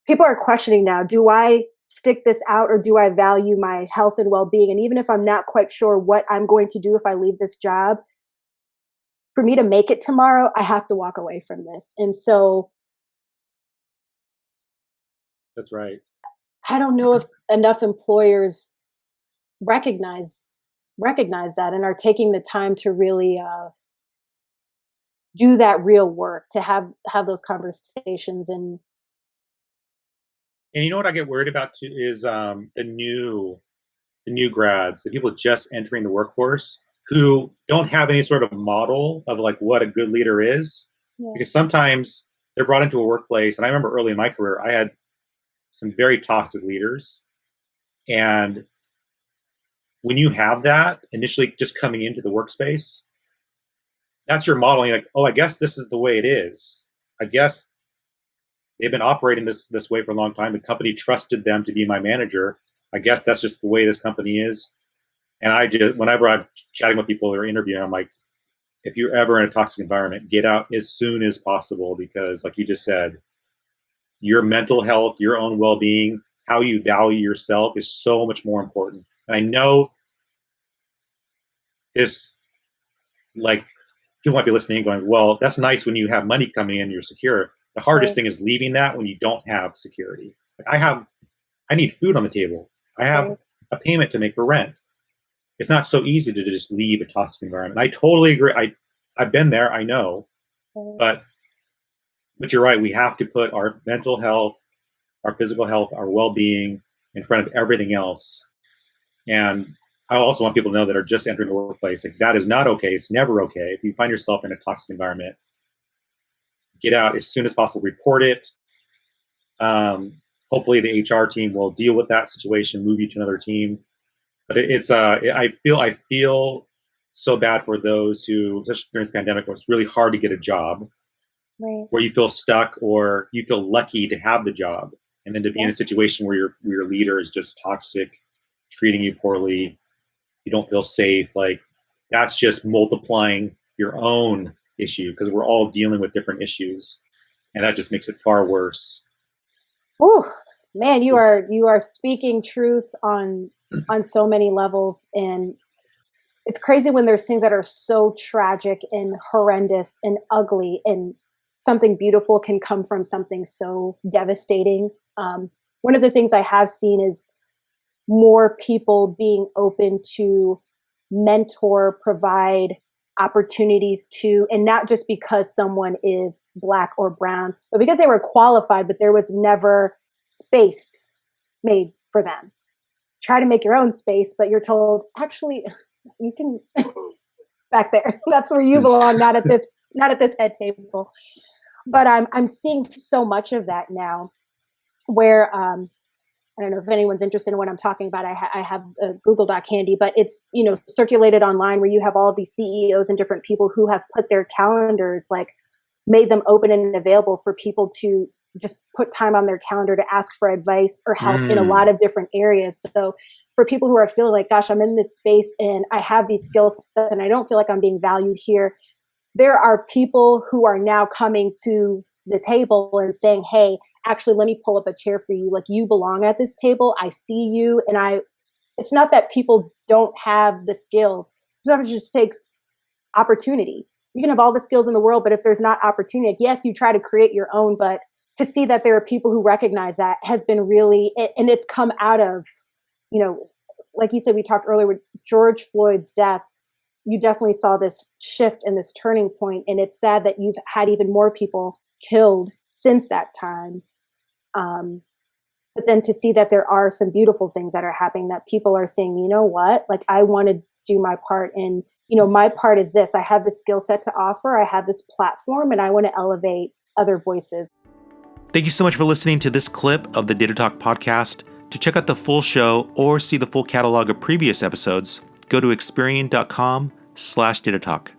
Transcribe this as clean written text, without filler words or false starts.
people are questioning now, do I stick this out or do I value my health and well-being? And even if I'm not quite sure what I'm going to do if I leave this job, for me to make it tomorrow, I have to walk away from this. And so that's right. I don't know if enough employers recognize that and are taking the time to really do that real work, to have those conversations. And you know what I get worried about too is the new grads, the people just entering the workforce who don't have any sort of model of like what a good leader is. Yeah. Because sometimes they're brought into a workplace, and I remember early in my career, I had some very toxic leaders. And when you have that initially just coming into the workspace, that's your modeling, like, oh, I guess this is the way it is. I guess they've been operating this way for a long time. The company trusted them to be my manager. I guess that's just the way this company is. And I just, whenever I'm chatting with people or interviewing, I'm like, if you're ever in a toxic environment, get out as soon as possible, because like you just said, your mental health, your own well-being, how you value yourself is so much more important. And I know this, like, people might be listening and going, well, that's nice when you have money coming in, you're secure. The hardest thing is leaving that when you don't have security. I need food on the table. I have a payment to make for rent. It's not so easy to just leave a toxic environment. I totally agree. I've been there, I know. But you're right. We have to put our mental health, our physical health, our well-being in front of everything else. And I also want people to know that are just entering the workplace, like, that is not okay. It's never okay. If you find yourself in a toxic environment, get out as soon as possible. Report it. Hopefully the HR team will deal with that situation, move you to another team. But I feel so bad for those who, especially during this pandemic, where it's really hard to get a job, right, where you feel stuck or you feel lucky to have the job, and then to be in a situation where your leader is just toxic, treating you poorly, you don't feel safe. Like, that's just multiplying your own issue, because we're all dealing with different issues, and that just makes it far worse. Ooh, man, you are speaking truth on so many levels. And it's crazy when there's things that are so tragic and horrendous and ugly, and something beautiful can come from something so devastating. One of the things I have seen is more people being open to mentor, provide opportunities to, and not just because someone is Black or brown, but because they were qualified, but there was never space made for them. Try to make your own space, but you're told, actually, you can back there. That's where you belong, not at this head table. But I'm seeing so much of that now, where I don't know if anyone's interested in what I'm talking about. I have a Google Doc handy, but it's, circulated online, where you have all these CEOs and different people who have put their calendars, like, made them open and available for people to just put time on their calendar to ask for advice or help in a lot of different areas. So for people who are feeling like, gosh, I'm in this space and I have these skill sets and I don't feel like I'm being valued here, there are people who are now coming to the table and saying, hey, actually, let me pull up a chair for you. Like, you belong at this table. I see you. And it's not that people don't have the skills. Sometimes it just takes opportunity. You can have all the skills in the world, but if there's not opportunity, like, yes, you try to create your own, but to see that there are people who recognize that has been really, and it's come out of, like you said, we talked earlier with George Floyd's death. You definitely saw this shift and this turning point. And it's sad that you've had even more people killed since that time. But then to see that there are some beautiful things that are happening, that people are saying, you know what, like, I want to do my part. And, my part is this. I have this skill set to offer. I have this platform, and I want to elevate other voices. Thank you so much for listening to this clip of the Data Talk podcast. To check out the full show or see the full catalog of previous episodes, go to Experian.com/Data Talk.